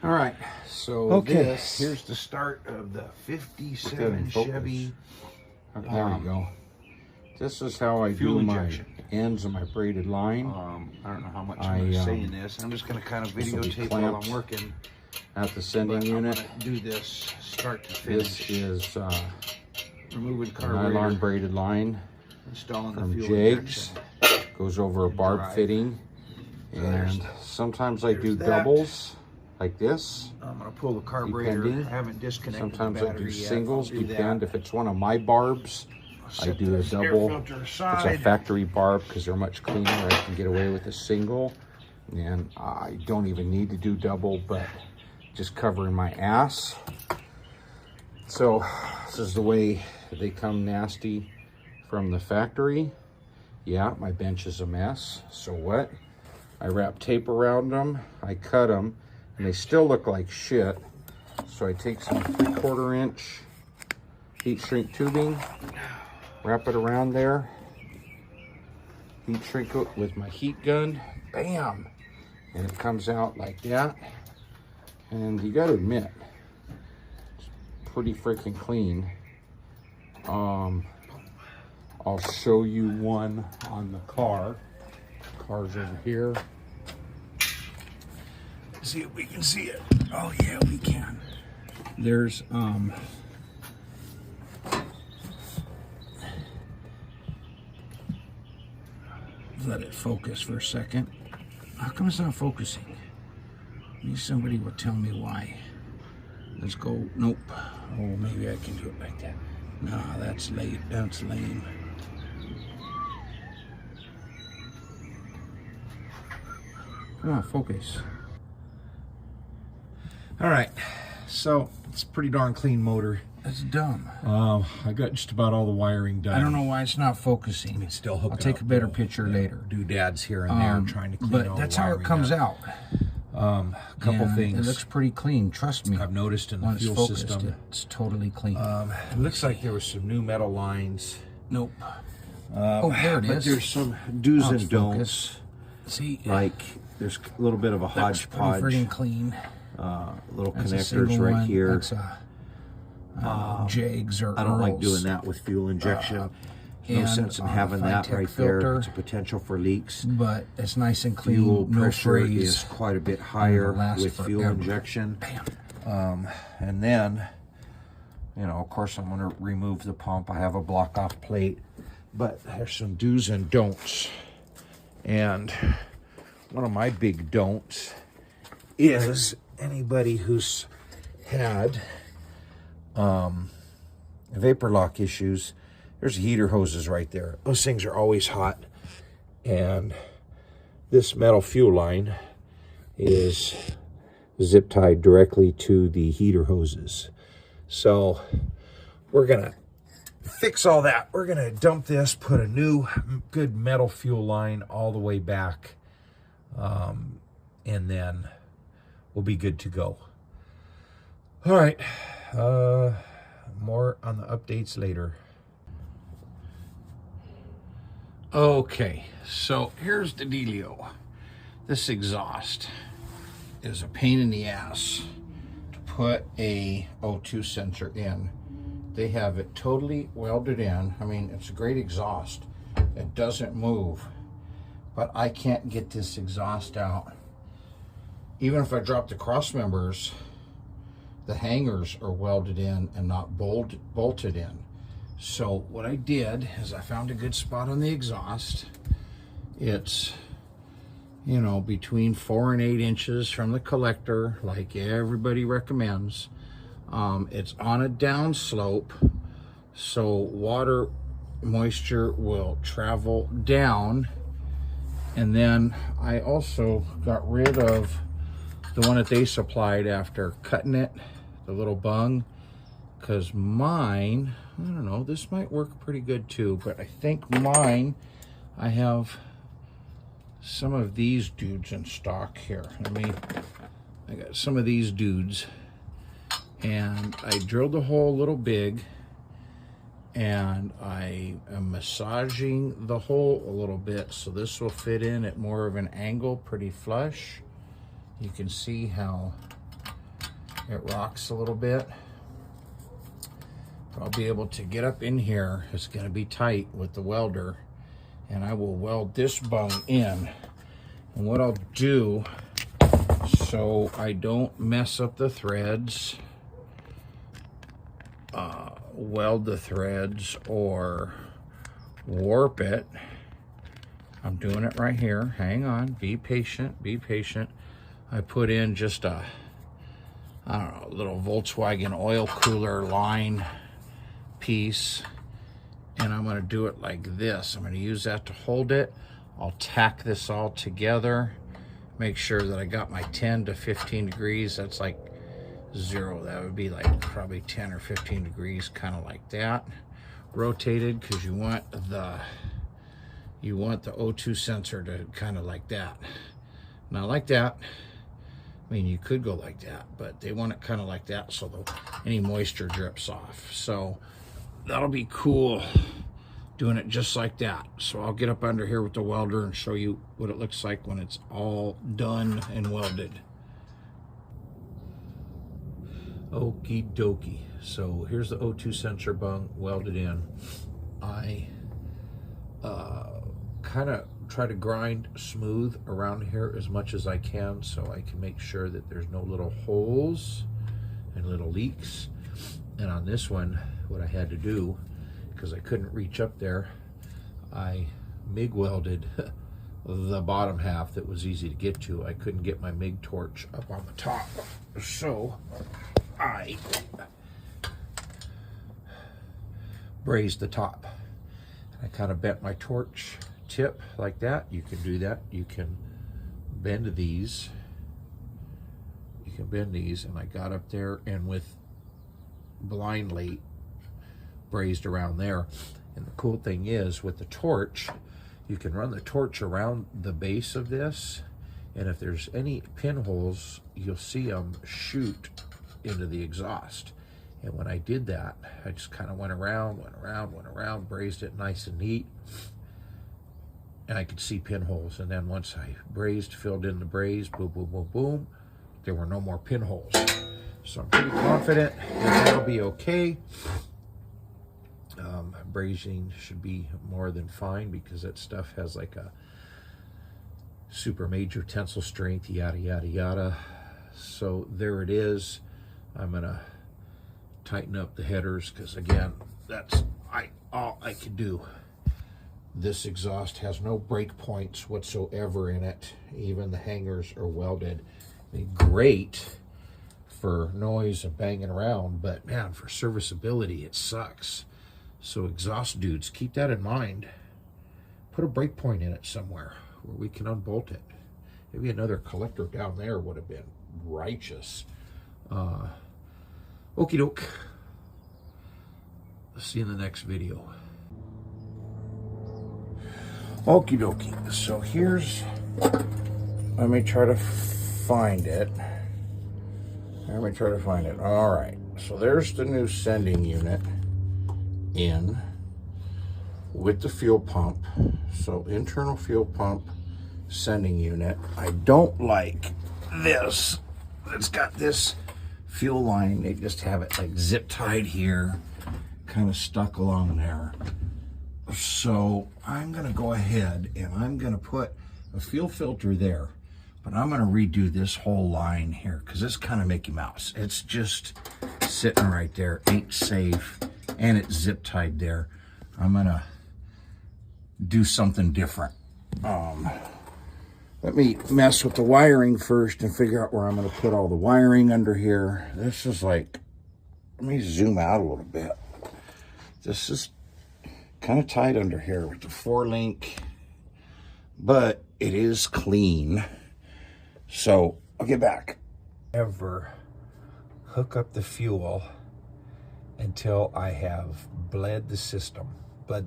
All right, so Okay, here's the start of the 57 Chevy. Okay, there we go. This is how I do my ends of my braided line. I don't know how much I'm saying this. I'm just going to kind of videotape while I'm working at the sending unit. I'm do this start to finish. This is removing nylon braided line installing from the fuel Jigs. injection. Goes over a barb fitting, and sometimes I do doubles like this. I'm going to pull the carburetor. I haven't disconnected Sometimes the battery I do yet. singles, depend if it's one of my barbs. I do a double. It's a factory barb because they're much cleaner. I can get away with a single, and I don't even need to do double, but just covering my ass. So this is the way they come nasty from the factory. Yeah, my bench is a mess. So what? I wrap tape around them, I cut them, and they still look like shit. So I take some 3/4 inch heat shrink tubing, wrap it around there, heat shrink it with my heat gun, bam, and it comes out like that. And you gotta admit, it's pretty freaking clean. I'll show you one on the car. Car's over here. See if we can see it. Oh yeah, we can. There's let it focus for a second. How come it's not focusing? Maybe somebody will tell me why. Let's go. Nope. Oh, maybe I can do it like that. No, that's late. That's lame. Come on, focus. All right, so it's a pretty darn clean motor. That's dumb. I got just about all the wiring done. I don't know why it's not focusing. It's still hooked. I'll take a better picture later. Doodads here and there, trying to clean all the wiring. But that's how it comes out. A couple things. It looks pretty clean. Trust me. I've noticed in the fuel system, it's totally clean. It looks like there was some new metal lines. Nope. Oh, there it is. But there's some do's and don'ts. See, like there's a little bit of a hodgepodge. Pretty freaking clean. Little connectors right here. That's Jigs or I don't like Earls. doing that with fuel injection. No sense in having that right there. It's a potential for leaks. But it's nice and clean. Fuel pressure no is quite a bit higher with fuel injection. And then, you know, of course, I'm going to remove the pump. I have a block off plate, but there's some do's and don'ts. And one of my big don'ts is anybody who's had vapor lock issues. There's heater hoses right there. Those things are always hot. And this metal fuel line is zip tied directly to the heater hoses. So we're gonna fix all that. We're gonna dump this, put a new good metal fuel line all the way back, and then we'll be good to go. All right, more on the updates later. Okay, so here's the dealio. This exhaust is a pain in the ass to put a O2 sensor in. They have it totally welded in. I mean, it's a great exhaust. It doesn't move, but I can't get this exhaust out. Even if I drop the cross members, the hangers are welded in and not bolted in. So what I did is I found a good spot on the exhaust. It's, you know, between 4 and 8 inches from the collector, like everybody recommends. It's on a down slope, so water moisture will travel down. And then I also got rid of the one that they supplied after cutting it, the little bung, because mine, I don't know, this might work pretty good too, but I think mine, I have some of these dudes in stock here. I got some of these dudes, and I drilled the hole a little big, and I am massaging the hole a little bit, so this will fit in at more of an angle, pretty flush. You can see how It rocks a little bit. I'll be able to get up in here. It's going to be tight with the welder, and I will weld this bung in. And what I'll do, so I don't mess up the threads, weld the threads or warp it, I'm doing it right here. Hang on, be patient, be patient. I put in just a, I don't know, little Volkswagen oil cooler line piece, and I'm going to do it like this. I'm going to use that to hold it. I'll tack this all together, make sure that I got my 10 to 15 degrees. That's like 0. That would be like probably 10 or 15 degrees, kind of like that. Rotated, because you want the O2 sensor to kind of like that. Not like that. I mean, you could go like that, but they want it kind of like that so any moisture drips off. So that'll be cool, doing it just like that. So I'll get up under here with the welder and show you what it looks like when it's all done and welded. Okie dokie. So here's the O2 sensor bung welded in. I kind of try to grind smooth around here as much as I can so I can make sure that there's no little holes and little leaks. And on this one, what I had to do, because I couldn't reach up there, I MIG welded the bottom half that was easy to get to. I couldn't get my MIG torch up on the top, so I brazed the top. I kind of bent my torch tip like that. You can do that. You can bend these. You can bend these, and I got up there and with blindly brazed around there. And the cool thing is, with the torch, you can run the torch around the base of this, and if there's any pinholes, you'll see them shoot into the exhaust. And when I did that, I just kind of went around, brazed it nice and neat, and I could see pinholes. And then once I brazed, filled in the braze, boom, boom, boom, boom, there were no more pinholes. So I'm pretty confident that that'll be okay. Brazing should be more than fine because that stuff has like a super major tensile strength, yada, yada, yada. So there it is. I'm gonna tighten up the headers because, again, that's all I can do. This exhaust has no break points whatsoever in it. Even the hangers are welded. I mean, great for noise and banging around, but man, for serviceability, it sucks. So exhaust dudes, keep that in mind. Put a break point in it somewhere where we can unbolt it. Maybe another collector down there would have been righteous. Okie doke. See you in the next video. Okie dokie. So here's, let me try to find it. All right. So there's the new sending unit in with the fuel pump. So internal fuel pump, sending unit. I don't like this. It's got this fuel line. They just have it like zip tied here, kind of stuck along there. So I'm gonna go ahead and I'm gonna put a fuel filter there, but I'm gonna redo this whole line here because it's kind of Mickey Mouse. It's just sitting right there, ain't safe, and it's zip tied there. I'm gonna do something different. Let me mess with the wiring first and figure out where I'm gonna put all the wiring under here. This is like, let me zoom out a little bit. This is kind of tight under here with the 4-link, but it is clean. So I'll get back. Ever hook up the fuel until I have bled the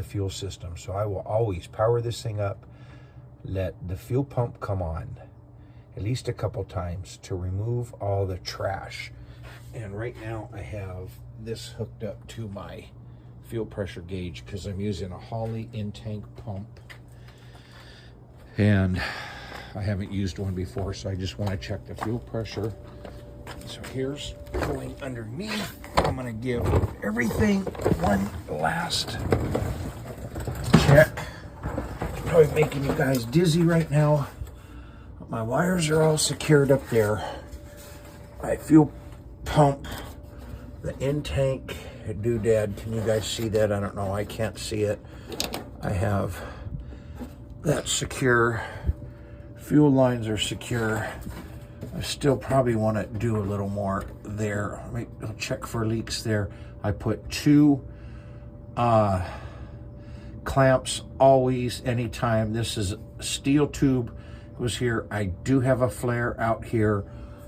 fuel system. So I will always power this thing up, let the fuel pump come on at least a couple times to remove all the trash. And right now I have this hooked up to my fuel pressure gauge because I'm using a Holley in-tank pump. And I haven't used one before, so I just want to check the fuel pressure So here's going underneath. I'm gonna give everything one last check. Probably making you guys dizzy right now. My wires are all secured up there. My fuel pump, the in-tank doodad. Can you guys see that? I don't know. I can't see it. I have that secure. Fuel lines are secure. I still probably want to do a little more there. I'll check for leaks there. I put 2 clamps always, anytime. This is steel tube was here. I do have a flare out here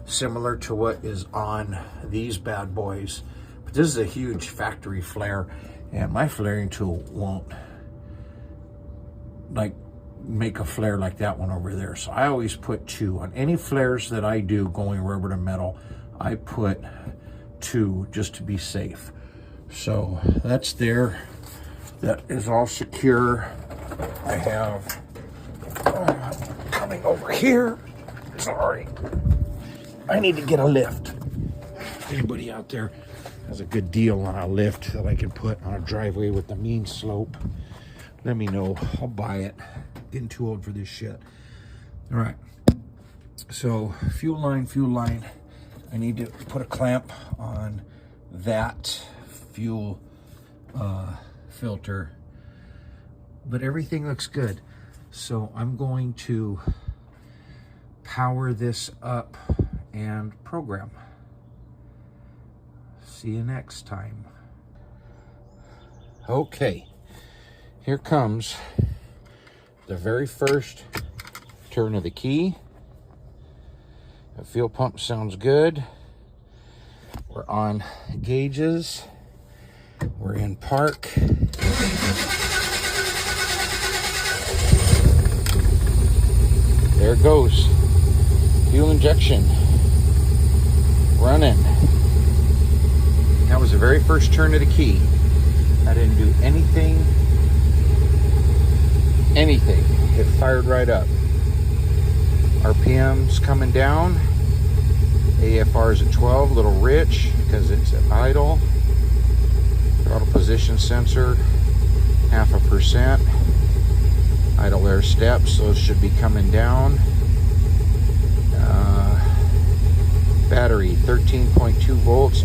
similar to what is on these bad boys, but this is a huge factory flare, and my flaring tool won't like make a flare like that one over there. So I always put 2 on any flares that I do going rubber to metal. I put 2 just to be safe. So that's there. That is all secure. I have coming over here. Sorry, I need to get a lift. Anybody out there has a good deal on a lift that I can put on a driveway with the mean slope, let me know. I'll buy it. Getting too old for this shit. All right, so fuel line. I need to put a clamp on that fuel filter, but everything looks good. So I'm going to power this up and program. See you next time. Okay, here comes the very first turn of the key. The fuel pump sounds good. We're on gauges. We're in park. There it goes. Fuel injection. Running. That was the very first turn of the key. I didn't do anything. It fired right up. RPM's coming down. AFR is at 12, a little rich because it's at idle. Throttle position sensor, 0.5%. Idle air steps, those should be coming down. Battery, 13.2 volts.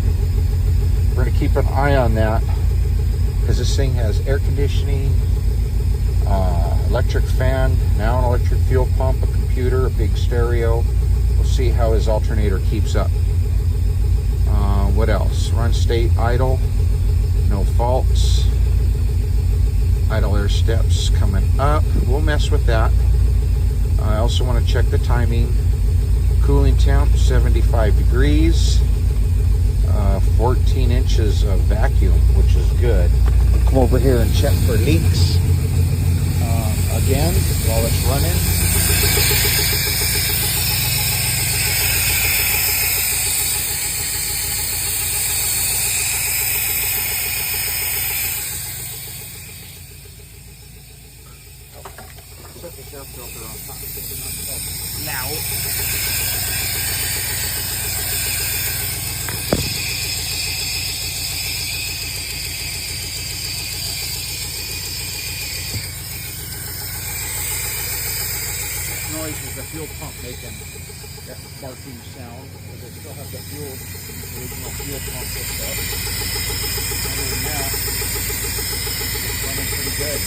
We're going to keep an eye on that because this thing has air conditioning, electric fan, now an electric fuel pump, a computer, a big stereo. We'll see how his alternator keeps up. What else? Run state idle, no faults. Idle air steps coming up. We'll mess with that. I also want to check the timing. Cooling temp, 75 degrees. 14 inches of vacuum, which is good. We'll come over here and check for leaks. Again, while it's running. Set the air filter on top so it's not so loud. Noise is the fuel pump making that barking sound because they still have the original fuel pump hooked up. Other than that, it's running pretty good.